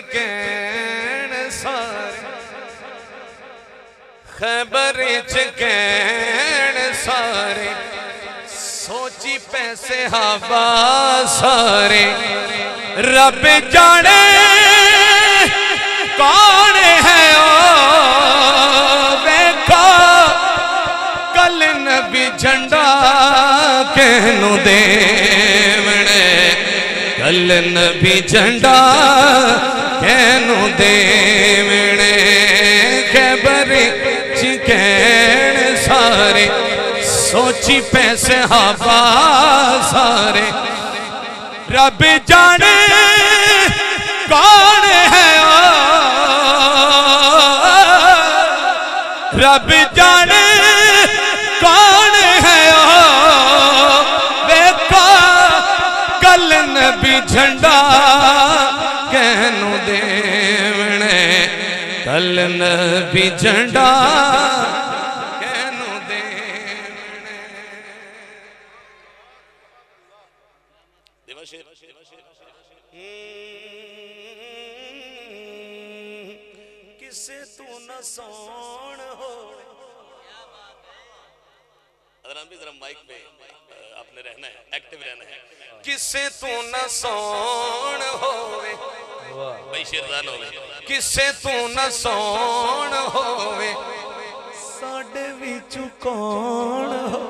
कहण सारे, खैबर कहण सारे, सोची पैसे हवा सारे। रब जाने कौन है ओ वेखा, कल नबी झंडा कहनू देवने, कल नबी झंडा कहनू देवने। खैबर कहण सारे, सोची पैसे हवा सारे। रब जाने कौन है ओ, रब जाने कौन है ओ वेखा, कल नबी झंडा कहनू देवने, कल नबी झंडा कहनू देवने। किसे तू न सौण हो, जरा माइक पे आपने रहना है, एक्टिव रहना है। किसे तू न सौण होवे, भाई शेरदान होवे, किसे तू न सौण होवे, साडे विचू कौन हो,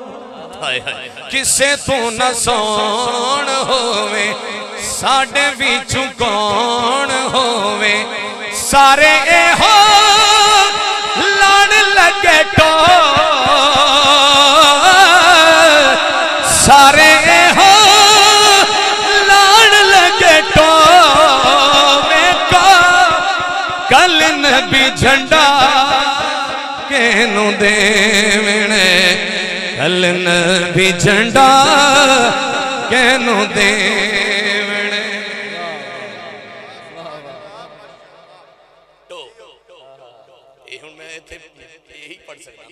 किसे तू न सौण होवे, साडे विचू कौन होवे। सारे ए हो लाण लगे टो, सारे ए हो लाण लगे टो वेखा, कल नबी झंडा कहनू देवने, कल नबी झंडा कहनू देवने। हुण मैं इत्थे यही पढ़ सकदा,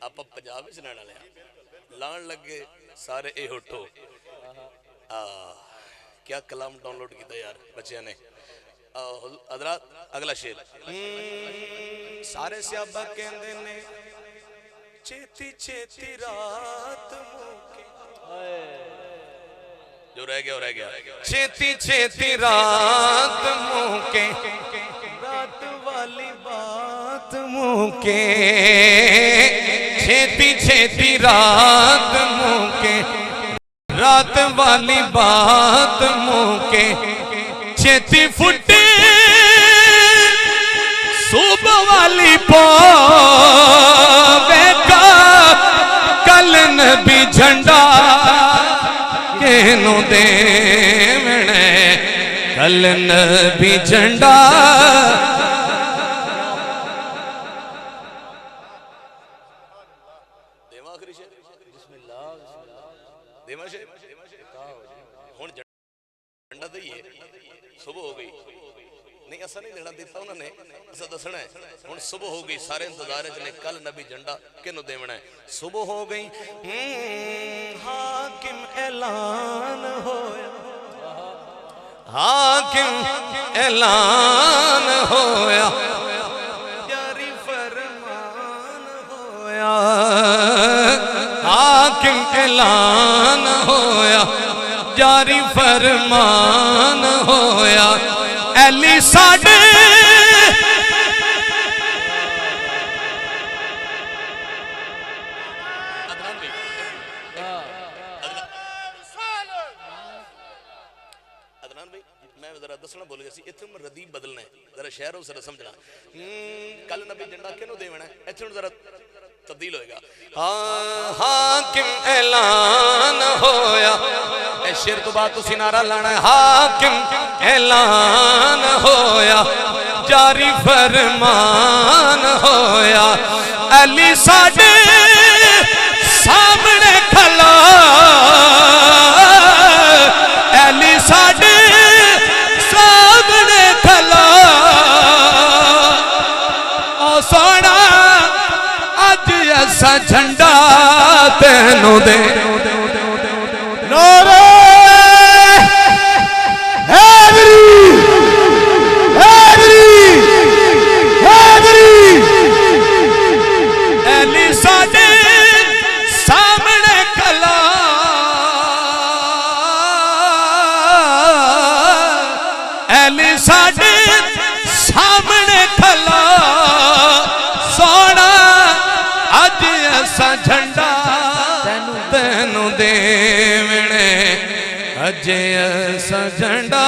आपां पंजाब विच रहण वाले हां। लाण लगे सारे ए होठो, क्या कलाम डाउनलोड किया यार बच्चों ने। हज़रात अगला शेर, सारे स्याबा कहंदे ने छेती छेती रात मुके, जो रह गया रह गया। छेती छेती रात मुके, रात वाली बात मुके, छेती छेती रात मुके, रात वाली बात मुके। छेती फुटे सुबह वाली वेखा, कल नबी झंडा कहनू देवने, कल नबी झंडा। झंडा दईए, सुबह हो गई, नहीं असा नहीं देना दिता उन्होंने, असा दसना है। हुण सुबह हो गई, सारे इंतजार ने, कल नबी झंडा किनू देवना है। सुबह हो गई, हाकिम ऐलान होया, हाकिम ऐलान होया, जारी फरमान होया, हाकिम ऐलान होया, जारी फरमान होया। ऐली साडे दसना बोल गया सी, इत्थे मैं रदीब बदलना है, जरा शहरों से समझना। कल नबी झंडा किनू देवना है, इत्थे जरा तब्दील होएगा। हाकिम ऐलान होया, ए शेर तो बाद तुसी नारा लाना है। हाकिम ऐलान होया, जारी फरमान होया, अली साडे सामने खला, अली साडे सामने खला। ओ सोना अज ऐसा झंडा तेनू दे, नारे हैदरी अली साडे सामने खला सोना अज असा झंडा तेनू देवने अज असा झंडा